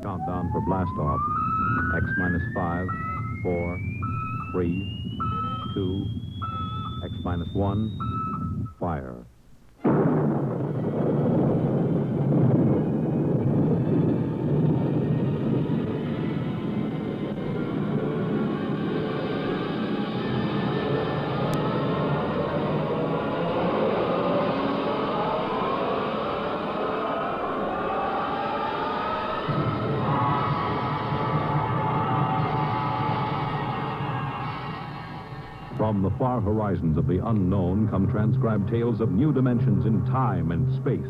Countdown for blast off. X minus 5, 4, 3, 2, X minus 1, fire. From the far horizons of the unknown come transcribed tales of new dimensions in time and space.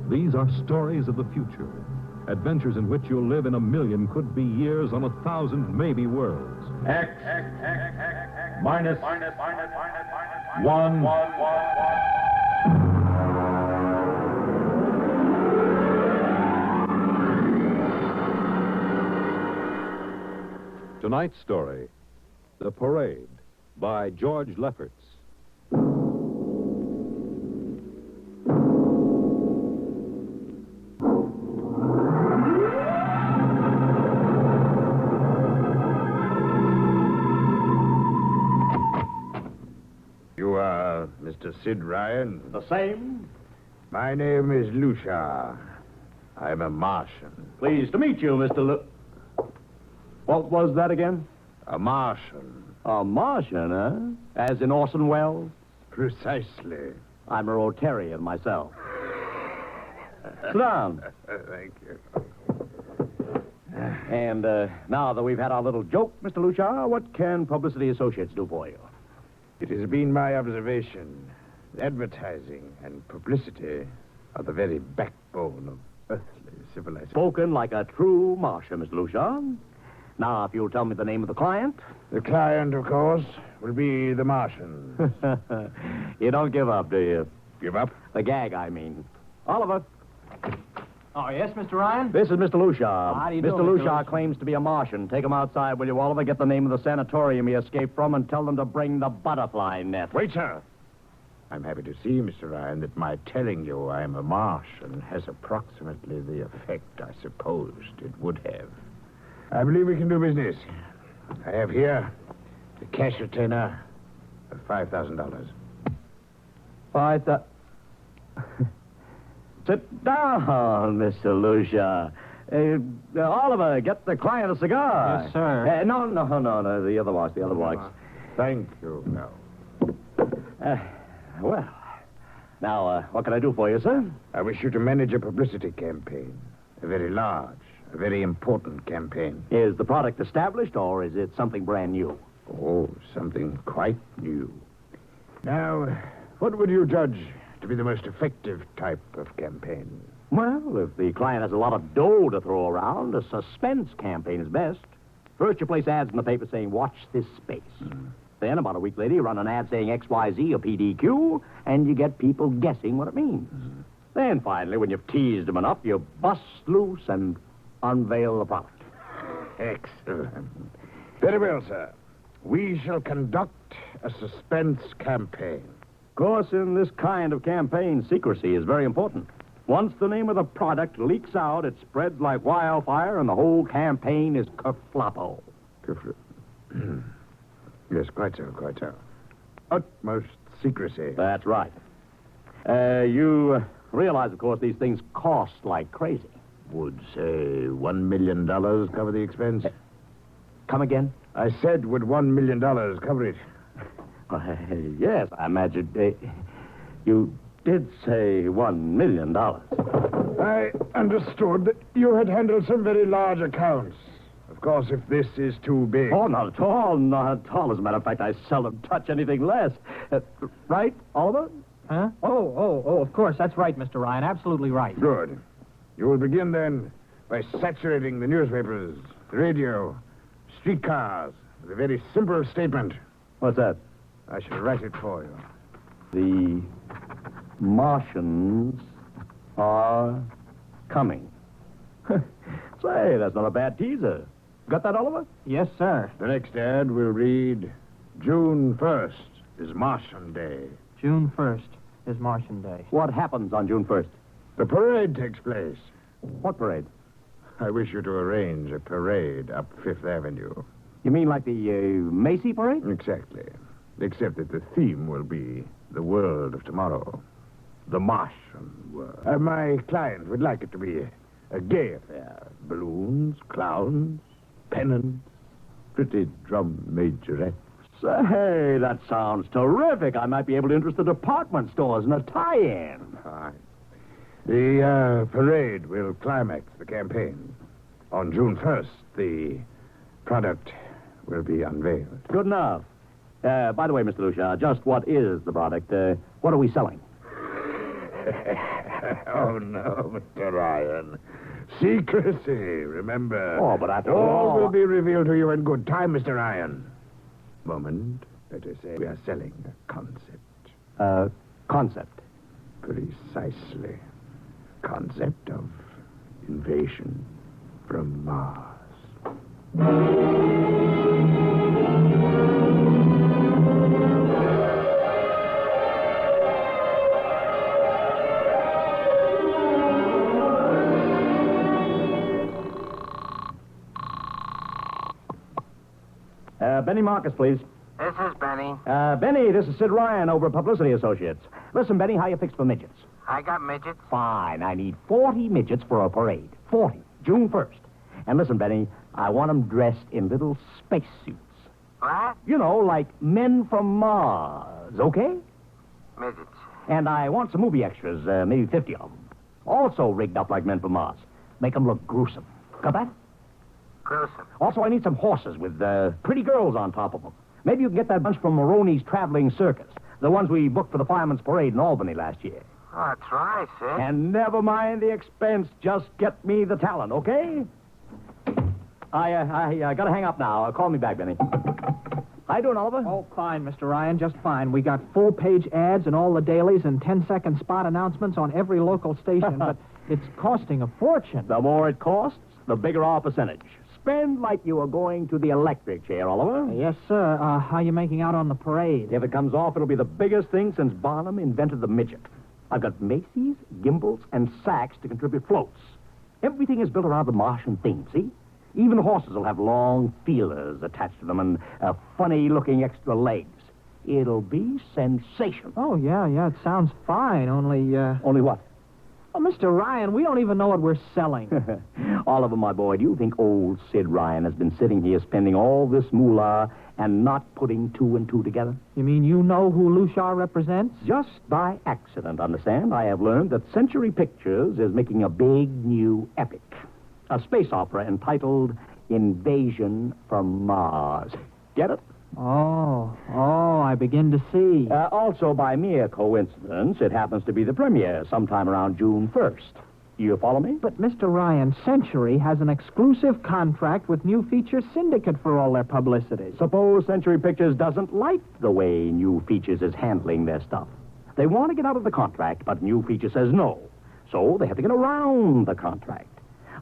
These are stories of the future, adventures in which you'll live in a million could-be years on 1,000 maybe worlds. X minus one. Tonight's story, The Parade, by George Lefferts. You are Mr. Sid Ryan? The same. My name is Lucia. I'm a Martian. Pleased to meet you, Mr. What was that again? A Martian. A Martian, huh? As in Orson Welles? Precisely. I'm a Rotarian myself. Sit down. Thank you. And now that we've had our little joke, Mr. Lucia, what can Publicity Associates do for you? It has been my observation that advertising and publicity are the very backbone of earthly civilization. Spoken like a true Martian, Mr. Lucia. Now, if you'll tell me the name of the client. The client, of course, will be the Martian. You don't give up, do you? Give up? The gag, I mean. Oliver. Oh, yes, Mr. Ryan? This is Mr. Lucia. How do you do, Mr. Mr. Lucia Lucia? claims to be a Martian. Take him outside, will you, Oliver? Get the name of the sanatorium he escaped from and tell them to bring the butterfly net. Wait, sir. I'm happy to see, Mr. Ryan, that my telling you I'm a Martian has approximately the effect I supposed it would have. I believe we can do business. I have here the cash retainer of $5,000. Sit down, Mr. Lucia. Oliver, get the client a cigar. Yes, sir. No, the other box. Thank you. No. Well, now, what can I do for you, sir? I wish you to manage a publicity campaign. A very large, a very important campaign. Is the product established, or is it something brand new? Oh, something quite new. Now, what would you judge to be the most effective type of campaign? Well, if the client has a lot of dough to throw around, a suspense campaign is best. First, you place ads in the paper saying, watch this space. Then, about a week later, you run an ad saying XYZ or PDQ, and you get people guessing what it means. Then, finally, when you've teased them enough, you bust loose and unveil the product. Excellent. Very well, sir. We shall conduct a suspense campaign. Of course, in this kind of campaign, secrecy is very important. Once the name of the product leaks out, it spreads like wildfire, and the whole campaign is kerfloppo. Yes, quite so. Utmost secrecy. That's right. You realize, of course, these things cost like crazy. Would, say, $1 million cover the expense? Come again? I said, would $1 million cover it? Yes, I imagine. You did say $1 million. I understood that you had handled some very large accounts. Of course, if this is too big... Oh, not at all. Not at all. As a matter of fact, I seldom touch anything less. Right, Oliver? Huh? Oh, of course. That's right, Mr. Ryan. Absolutely right. Good. You will begin, then, by saturating the newspapers, the radio, streetcars, with a very simple statement. What's that? I shall write it for you. The Martians are coming. Say, that's not a bad teaser. Got that, Oliver? Yes, sir. The next ad will read, June 1st is Martian Day. June 1st is Martian Day. What happens on June 1st? The parade takes place. What parade? I wish you to arrange a parade up Fifth Avenue. You mean like the Macy parade? Exactly. Except that the theme will be the world of tomorrow. The Martian world. My client would like it to be a gay affair. Balloons, clowns, pennants, pretty drum majorettes. Say, that sounds terrific. I might be able to interest the department stores in a tie-in. Fine. The parade will climax the campaign. On June 1st, the product will be unveiled. Good enough. By the way, Mr. Lucia, just what is the product? What are we selling? Oh, no, Mr. Ryan. Secrecy, remember. Oh, but after all all... will be revealed to you in good time, Mr. Ryan. Moment, let us say we are selling a concept. Concept? Precisely. Concept of invasion from Mars. Benny Marcus, please. This is Benny. Benny, this is Sid Ryan over at Publicity Associates. Listen, Benny, how you fixed for midgets? I got midgets. Fine. I need 40 midgets for a parade. 40. June 1st. And listen, Benny, I want them dressed in little spacesuits. What? You know, like men from Mars, okay? Midgets. And I want some movie extras, maybe 50 of them. Also rigged up like men from Mars. Make them look gruesome. Got that? Gruesome. Also, I need some horses with pretty girls on top of them. Maybe you can get that bunch from Maroney's Traveling Circus. The ones we booked for the Fireman's Parade in Albany last year. Oh, try, Sid. And never mind the expense. Just get me the talent, okay? I gotta hang up now. Call me back, Benny. How you doing, Oliver? Oh, fine, Mr. Ryan, just fine. We got full-page ads in all the dailies and 10-second spot announcements on every local station, but it's costing a fortune. The more it costs, the bigger our percentage. Spend like you were going to the electric chair, Oliver. Yes, sir. How you making out on the parade? If it comes off, it'll be the biggest thing since Barnum invented the midget. I've got Macy's, gimbals, and sacks to contribute floats. Everything is built around the Martian theme, see? Even the horses will have long feelers attached to them and funny-looking extra legs. It'll be sensational. Oh, yeah, it sounds fine, only, Only what? Oh, Mr. Ryan, we don't even know what we're selling. Oliver, my boy, do you think old Sid Ryan has been sitting here spending all this moolah and not putting two and two together? You mean you know who Lucia represents? Just by accident, understand? I have learned that Century Pictures is making a big new epic. A space opera entitled Invasion from Mars. Get it? Oh, I begin to see. Also, by mere coincidence, it happens to be the premiere sometime around June 1st. You follow me? But, Mr. Ryan, Century has an exclusive contract with New Feature Syndicate for all their publicity. Suppose Century Pictures doesn't like the way New Features is handling their stuff. They want to get out of the contract, but New Feature says no. So they have to get around the contract.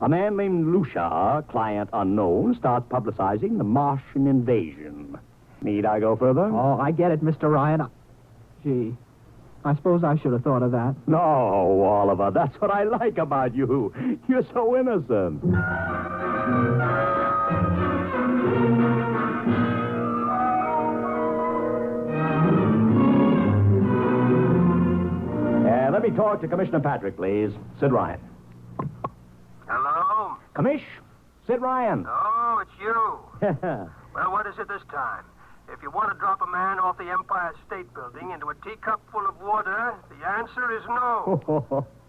A man named Lucia, client unknown, starts publicizing the Martian invasion. Need I go further? Oh, I get it, Mr. Ryan. Gee, I suppose I should have thought of that. No, Oliver, that's what I like about you. You're so innocent. Let me talk to Commissioner Patrick, please. Sid Ryan. Hello? Commish, Sid Ryan. Oh, it's you. Well, what is it this time? If you want to drop a man off the Empire State Building into a teacup full of water, the answer is no.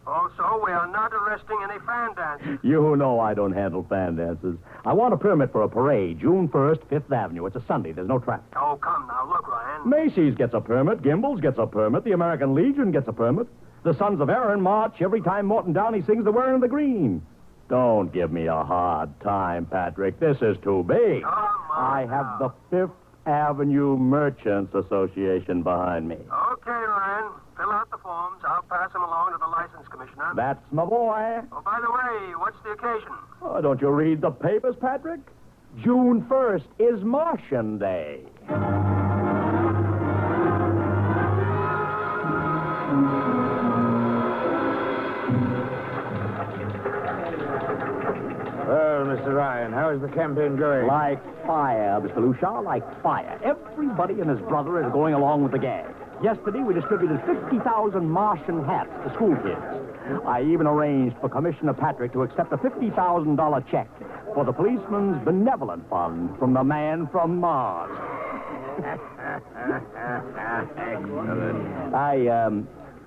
Also, we are not arresting any fan dancers. You know I don't handle fan dances. I want a permit for a parade, June 1st, 5th Avenue. It's a Sunday. There's no traffic. Oh, come now. Look, Ryan. Macy's gets a permit. Gimbals gets a permit. The American Legion gets a permit. The Sons of Erin march every time Morton Downey sings the Wearing the Green. Don't give me a hard time, Patrick. This is too big. Come on I have now. the Fifth Avenue Merchants Association behind me. Okay, Ryan. Fill out the forms. I'll pass them along to the license commissioner. That's my boy. Oh, by the way, what's the occasion? Oh, don't you read the papers, Patrick? June 1st is Martian Day. Well, Mr. Ryan, how is the campaign going? Like fire, Mr. Lucia, like fire. Everybody and his brother is going along with the gag. Yesterday, we distributed 50,000 Martian hats to school kids. I even arranged for Commissioner Patrick to accept a $50,000 check for the Policeman's Benevolent Fund from the man from Mars. Excellent.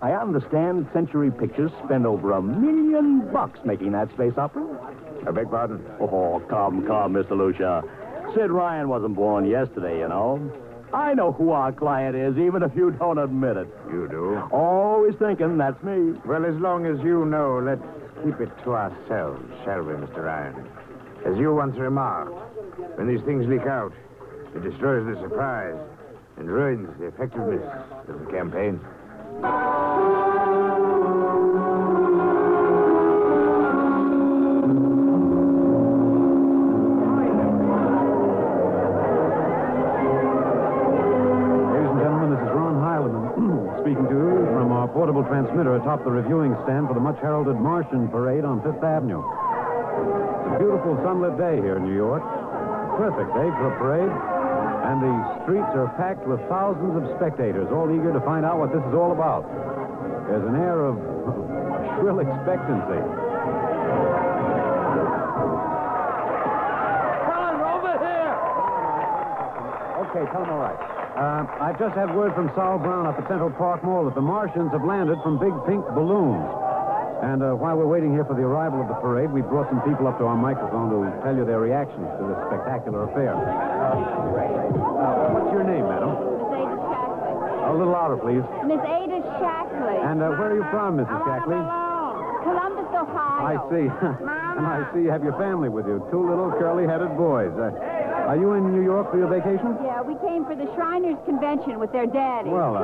I understand Century Pictures spent over $1 million making that space opera. I beg pardon? Oh, come, Mr. Lucia. Sid Ryan wasn't born yesterday, you know. I know who our client is, even if you don't admit it. You do? Always thinking that's me. Well, as long as you know, let's keep it to ourselves, shall we, Mr. Ryan? As you once remarked, when these things leak out, it destroys the surprise and ruins the effectiveness of the campaign. Speaking to you from our portable transmitter atop the reviewing stand for the much-heralded Martian Parade on Fifth Avenue. It's a beautiful sunlit day here in New York. Perfect day for a parade. And the streets are packed with thousands of spectators, all eager to find out what this is all about. There's an air of shrill expectancy. Tell him over here! Okay, tell him all right. I just had word from Sol Brown up at Central Park Mall that the Martians have landed from big pink balloons. And while we're waiting here for the arrival of the parade, we brought some people up to our microphone to tell you their reactions to this spectacular affair. What's your name, madam? Miss Ada Shackley. A little louder, please. Miss Ada Shackley. And where are you from, Mrs. I'm Shackley? Columbus, Ohio. I see. And I see you have your family with you. Two little curly-headed boys. Are you in New York for your vacation? Yeah, we came for the Shriners Convention with their daddy. Well,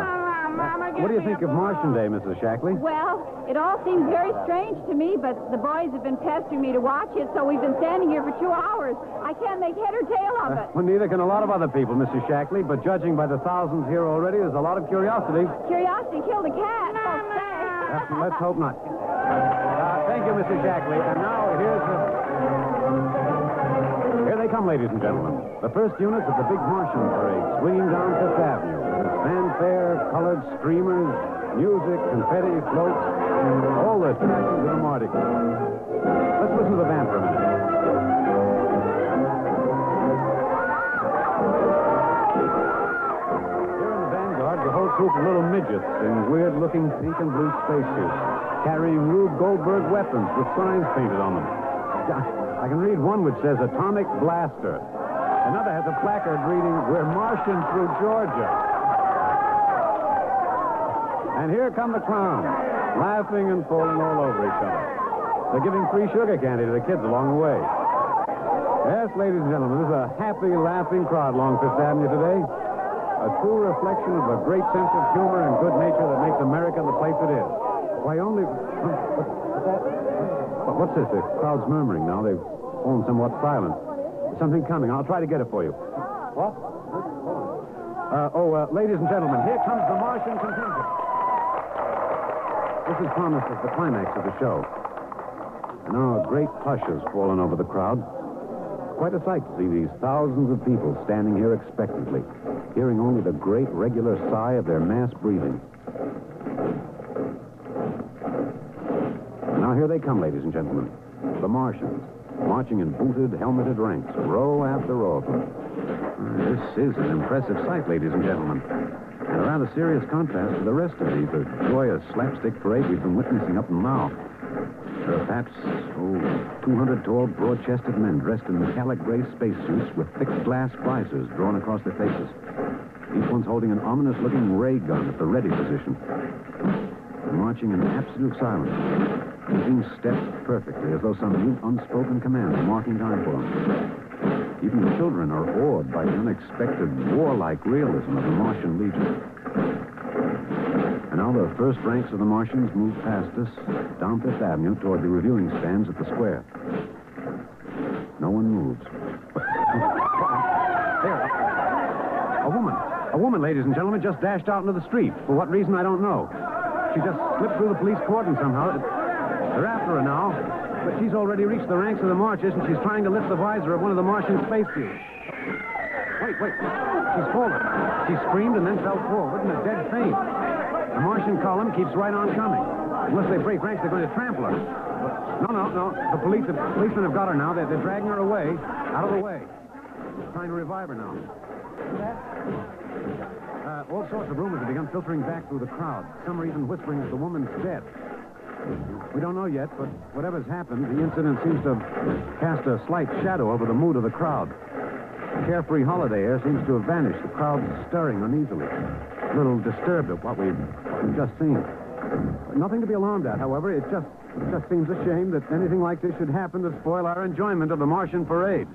what do you think of Martian Day, Mrs. Shackley? Well, it all seems very strange to me, but the boys have been pestering me to watch it, so we've been standing here for 2 hours. I can't make head or tail of it. Well, neither can a lot of other people, Mrs. Shackley, but judging by the thousands here already, there's a lot of curiosity. Curiosity killed a cat, folks say. Let's hope not. Thank you, Mrs. Shackley. And now Here they come, ladies and gentlemen. The first units of the big Martian Parade swinging down Fifth Avenue. Fanfare, colored streamers, music, confetti, floats, all the attractions of the Mardi Gras. Let's listen to the band for a minute. Here in the vanguard, the whole troop of little midgets in weird-looking pink and blue spacesuits, carrying Rube Goldberg weapons with signs painted on them. I can read one which says Atomic Blaster. Another has a placard reading, "We're marching through Georgia." And here come the clowns, laughing and falling all over each other. They're giving free sugar candy to the kids along the way. Yes, ladies and gentlemen, this is a happy, laughing crowd along Fifth Avenue today. A true reflection of a great sense of humor and good nature that makes America the place it is. Why, only... What's this? The crowd's murmuring now. They've fallen somewhat silent. There's something coming. I'll try to get it for you. What? Ladies and gentlemen, here comes the Martian contingent. This is promised as the climax of the show. And now a great hush has fallen over the crowd. Quite a sight to see these thousands of people standing here expectantly, hearing only the great regular sigh of their mass breathing. Now here they come, ladies and gentlemen. The Martians, marching in booted, helmeted ranks, row after row of them. This is an impressive sight, ladies and gentlemen. And a rather serious contrast to the rest of the joyous slapstick parade we've been witnessing up until now. There are perhaps, 200 tall, broad-chested men dressed in metallic gray spacesuits with thick glass visors drawn across their faces. Each one's holding an ominous-looking ray gun at the ready position. They're marching in absolute silence, keeping steps perfectly, as though some mute, unspoken command is marking time for them. Even the children are awed by the unexpected, warlike realism of the Martian Legion. And now the first ranks of the Martians move past us, down Fifth Avenue toward the reviewing stands at the square. No one moves. There. A woman, ladies and gentlemen, just dashed out into the street. For what reason, I don't know. She just slipped through the police cordon somehow. They're after her now. But she's already reached the ranks of the Marchers, and she's trying to lift the visor of one of the Martian spacesuits. Wait. She's fallen. She screamed and then fell forward in a dead faint. The Martian column keeps right on coming. Unless they break ranks, they're going to trample her. No. The policemen have got her now. They're dragging her away, out of the way. Trying to revive her now. All sorts of rumors have begun filtering back through the crowd. Some are even whispering that the woman's dead. We don't know yet, but whatever's happened, the incident seems to have cast a slight shadow over the mood of the crowd. The carefree holiday air seems to have vanished. The crowd's stirring uneasily, a little disturbed at what we've just seen. Nothing to be alarmed at, however. It just seems a shame that anything like this should happen to spoil our enjoyment of the Martian parade.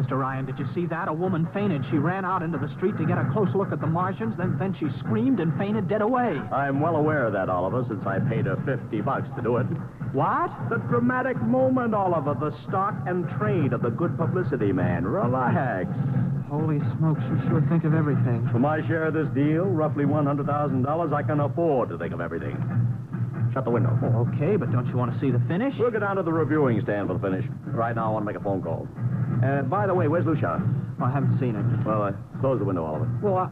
Mr. Ryan, did you see that? A woman fainted. She ran out into the street to get a close look at the Martians, then she screamed and fainted dead away. I'm well aware of that, Oliver, since I paid her $50 to do it. What? The dramatic moment, Oliver. The stock and trade of the good publicity man. Relax. Holy smokes, you sure think of everything. For my share of this deal, roughly $100,000, I can afford to think of everything. Shut the window. Oh, okay, but don't you want to see the finish? We'll go down to the reviewing stand for the finish. Right now, I want to make a phone call. By the way, where's Lucia? Oh, I haven't seen him. Well, close the window, Oliver. Well,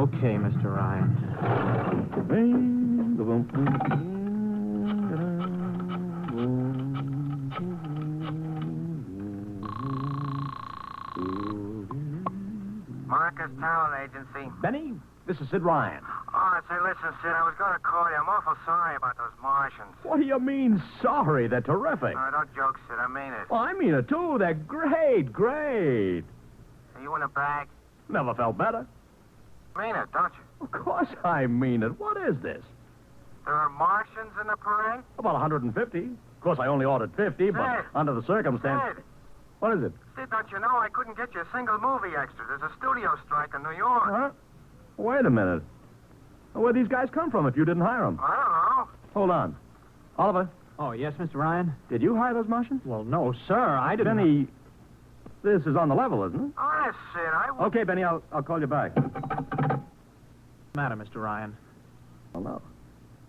okay, Mr. Ryan. Marcus Talent Agency. Benny, this is Sid Ryan. Oh, say, listen, Sid, I was going to call you. I'm awful sorry about those Martians. What do you mean, sorry? They're terrific. No, don't joke, Sid. I mean it. Well, I mean it, too. They're great. Are you in a bag? Never felt better. Mean it, don't you? Of course I mean it. What is this? There are Martians in the parade? About 150. Of course, I only ordered 50, but Sid. under the circumstance... Sid. What is it? Sid, don't you know I couldn't get you a single movie extra? There's a studio strike in New York. Huh? Wait a minute. Where'd these guys come from if you didn't hire them? I don't know. Hold on. Oliver, Oh, yes, Mr. Ryan? did you hire those Martians? Well, no, sir, I didn't... Benny, this is on the level, isn't it? Honest, Sid, I... Okay, Benny, I'll call you back. What's the matter, Mr. Ryan? Oh, no.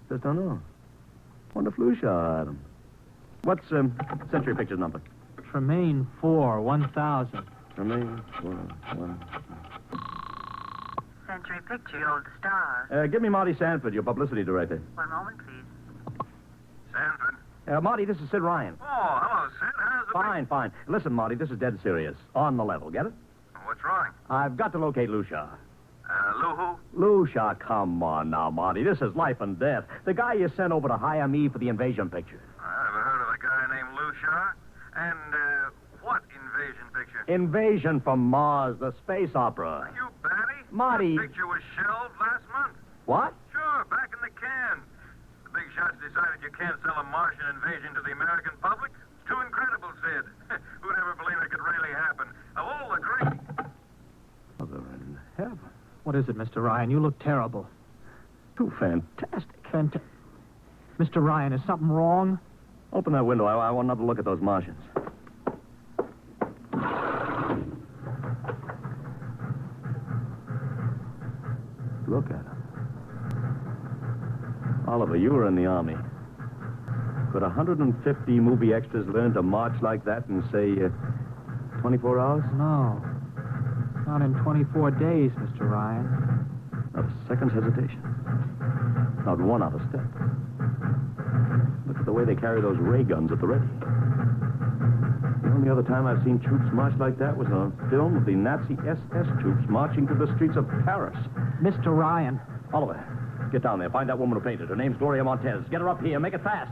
Just don't know. Wonder if Lucia hired them. What's Century Pictures number? Tremaine 4, 1000. Tremaine, one. Century Picture, Old Star. Give me Marty Sanford, your publicity director. One moment, please. Sanford. Marty, this is Sid Ryan. Oh, hello, Sid. How's it Fine. Listen, Marty, this is dead serious. On the level, get it? What's wrong? I've got to locate Lucia. Lou who? Lucia, come on now, Marty. This is life and death. The guy you sent over to hire me for the invasion picture. I never heard of a guy named Lucia. And, what invasion picture? Invasion from Mars, the space opera. Are you batty? Marty. That picture was shelved last month. What? Sure, back in the can. The big shots decided you can't sell a Martian invasion to the American public. It's too incredible, Sid. Who'd ever believe it could really happen? Of all the great... Mother in heaven. What is it, Mr. Ryan? You look terrible. Too fantastic. Mr. Ryan, is something wrong? Open that window. I want another look at those Martians. Look at them. Oliver, you were in the Army. Could 150 movie extras learn to march like that in, say, 24 hours? No. Not in 24 days, Mr. Ryan. Not a second's hesitation. Not one out of step. Look at the way they carry those ray guns at the ready. The only other time I've seen troops march like that was on a film of the Nazi SS troops marching through the streets of Paris. Mr. Ryan. Oliver, get down there. Find that woman who painted. Her name's Gloria Montez. Get her up here. Make it fast.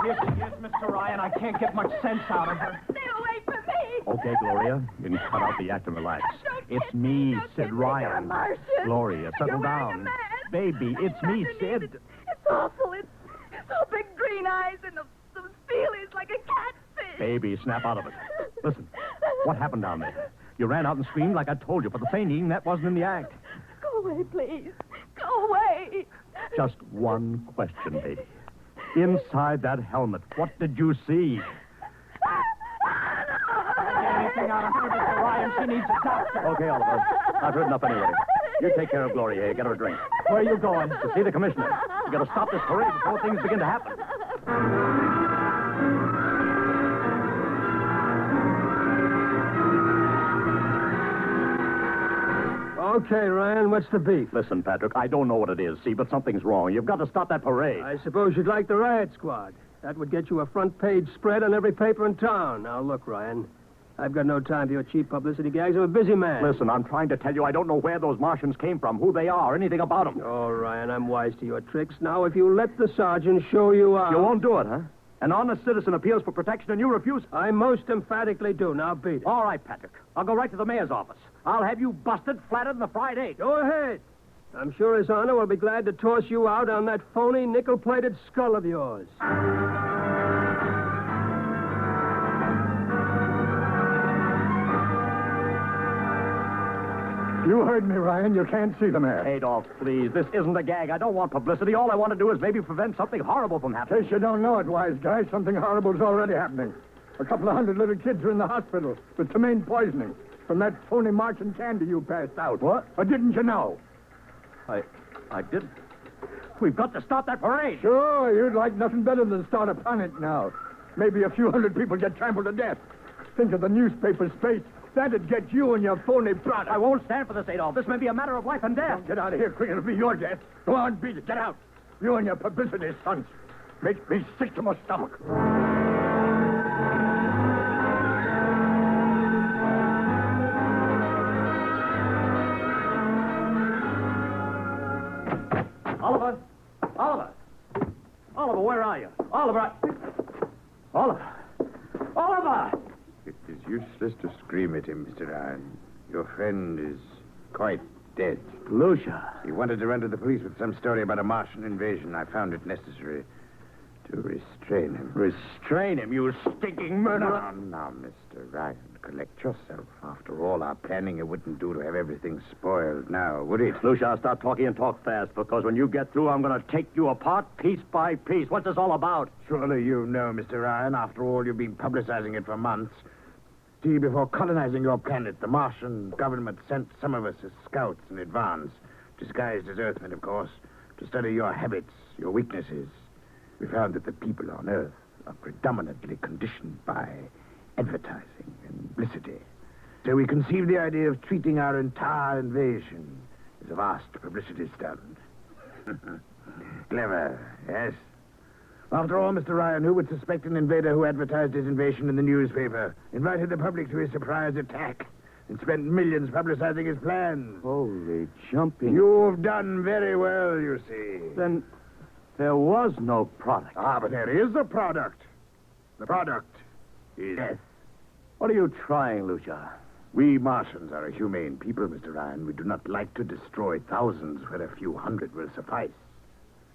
Yes, Mr. Ryan, I can't get much sense out of her. Stay away from me. Okay, Gloria. You can cut out the act and relax. Don't It's kiss me, Don't Sid kiss me, Ryan. you're a Martian. Gloria, settle You're wearing down. a mask. Baby, it's me, Underneath Sid. It's awful. It's so big green eyes and those feelings like a catfish. Baby, snap out of it. Listen, what happened down there? You ran out and screamed like I told you, but the fainting, that wasn't in the act. Go away. away, please. Go away. Just one question, baby. Inside that helmet, what did you see? Anything out of her, Mr. Ryan. She needs a doctor. Okay, Oliver. I've heard enough anyway. You take care of Gloria here. Get her a drink. Where are you going? To see the commissioner. You got to stop this parade before things begin to happen. Okay, Ryan, what's the beef? Listen, Patrick, I don't know what it is, see, but something's wrong. You've got to stop that parade. I suppose you'd like the riot squad. That would get you a front-page spread on every paper in town. Now, look, Ryan, I've got no time for your cheap publicity gags. I'm a busy man. Listen, I'm trying to tell you I don't know where those Martians came from, who they are, anything about them. Oh, Ryan, I'm wise to your tricks. Now, if you let the sergeant show you out... You won't do it, huh? An honest citizen appeals for protection and you refuse? I most emphatically do. Now, beat it. All right, Patrick. I'll go right to the mayor's office. I'll have you busted, flattened in the fried egg. Go ahead. I'm sure His Honor will be glad to toss you out on that phony nickel-plated skull of yours. You heard me, Ryan. You can't see the mayor. Adolf, please. This isn't a gag. I don't want publicity. All I want to do is maybe prevent something horrible from In happening. case you don't know it, wise guy, something horrible's already happening. A couple of hundred little kids are in the hospital with tomaine poisoning from that phony Martian candy you passed out. What? Or didn't you know? I didn't. We've got to stop that parade. Sure, you'd like nothing better than start a panic now. Maybe a few hundred people get trampled to death. Think of the newspaper's face. That'd get you and your phony product. I won't stand for this, Adolf. This may be a matter of life and death. Get out of here quick. It'll be your death. Go on, beat it. Get out. You and your publicity stunts make me sick to my stomach. Oliver! Oliver! Oliver, where are you? Oliver! Oliver! Oliver! It is useless to scream at him, Mr. Ryan. Your friend is quite dead. Lucia. He wanted to run to the police with some story about a Martian invasion. I found it necessary to restrain him. Restrain him, you stinking murderer. Now, Mr. Ryan, collect yourself. After all our planning, it wouldn't do to have everything spoiled now, would it? Lucia, I'll stop talking and talk fast, because when you get through, I'm going to take you apart piece by piece. What's this all about? Surely you know, Mr. Ryan. After all, you've been publicizing it for months. See, before colonizing your planet, the Martian government sent some of us as scouts in advance, disguised as Earthmen, of course, to study your habits, your weaknesses. We found that the people on Earth are predominantly conditioned by advertising and publicity. So we conceived the idea of treating our entire invasion as a vast publicity stunt. Clever, yes? After all, Mr. Ryan, who would suspect an invader who advertised his invasion in the newspaper, invited the public to his surprise attack, and spent millions publicizing his plans? Holy jumping. You've done very well, you see. Then there was no product. Ah, but there is a product. The product is death. What are you trying, Lucia? We Martians are a humane people, Mr. Ryan. We do not like to destroy thousands where a few hundred will suffice.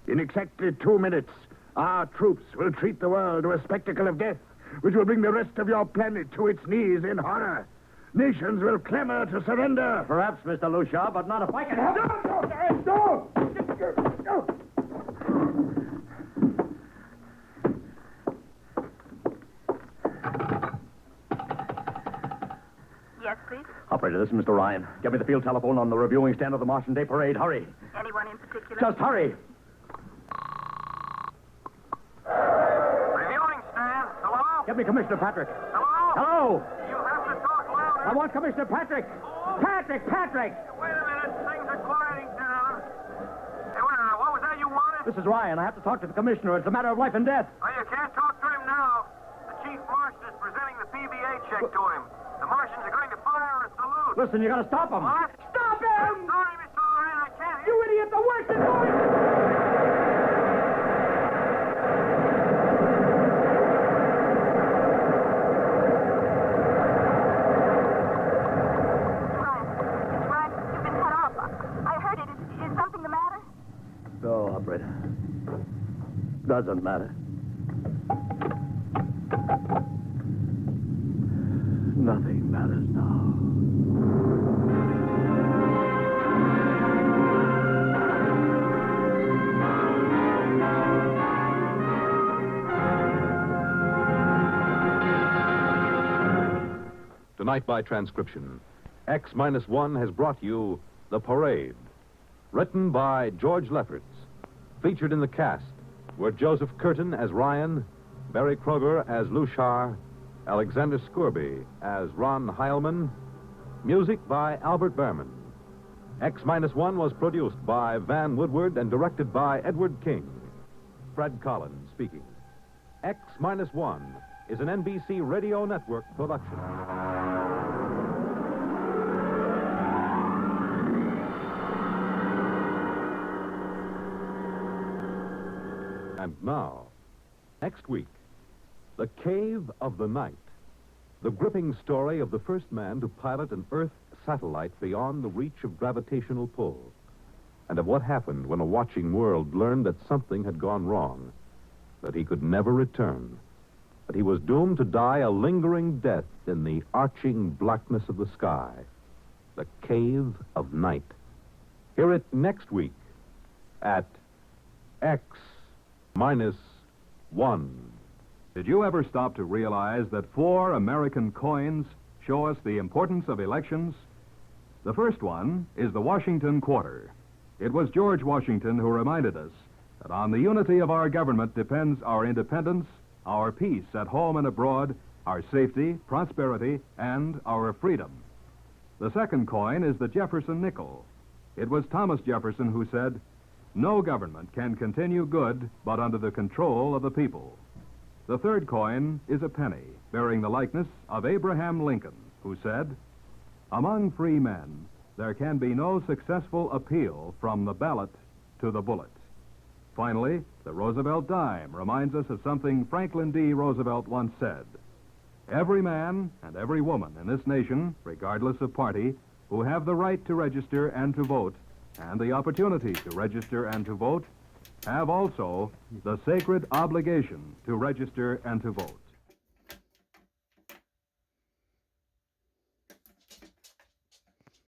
In exactly 2 minutes, our troops will treat the world to a spectacle of death, which will bring the rest of your planet to its knees in horror. Nations will clamor to surrender. Perhaps, Mr. Lucia, but not if I can help it. No! Yes, please. Operator, this is Mr. Ryan. Get me the field telephone on the reviewing stand of the Martian Day Parade. Hurry. Anyone in particular? Just hurry. Reviewing stand. Hello? Get me Commissioner Patrick. Hello? Hello. You have to talk louder. I want Commissioner Patrick. Patrick! Wait a minute. Things are quieting down. Hey, what was that you wanted? This is Ryan. I have to talk to the commissioner. It's a matter of life and death. Oh, you can't talk to him now. The chief Martian is presenting the PBA check to him. The Martians are going to fire a salute. Listen, you gotta stop him. What? Stop him! Sorry, Mr. Ryan, I can't hear You idiot! The worst is going... Ryan, you've been cut off. I heard it. Is something the matter? No, operator. Doesn't matter. Nothing matters now. Tonight, by transcription, X Minus One has brought you The Parade. Written by George Lefferts. Featured in the cast were Joseph Curtin as Ryan, Barry Kroger as Lushar, Alexander Scourby as Ron Heilman. Music by Albert Behrman. X Minus One was produced by Van Woodward and directed by Edward King. Fred Collins speaking. X Minus One is an NBC Radio Network production. And now, next week, The Cave of the Night. The gripping story of the first man to pilot an Earth satellite beyond the reach of gravitational pull. And of what happened when a watching world learned that something had gone wrong. That he could never return. That he was doomed to die a lingering death in the arching blackness of the sky. The Cave of Night. Hear it next week at X Minus One. Did you ever stop to realize that 4 American coins show us the importance of elections? The first one is the Washington Quarter. It was George Washington who reminded us that on the unity of our government depends our independence, our peace at home and abroad, our safety, prosperity, and our freedom. The second coin is the Jefferson nickel. It was Thomas Jefferson who said, "No government can continue good but under the control of the people." The third coin is a penny, bearing the likeness of Abraham Lincoln, who said, "Among free men, there can be no successful appeal from the ballot to the bullet." Finally, the Roosevelt dime reminds us of something Franklin D. Roosevelt once said. "Every man and every woman in this nation, regardless of party, who have the right to register and to vote, and the opportunity to register and to vote, have also the sacred obligation to register and to vote."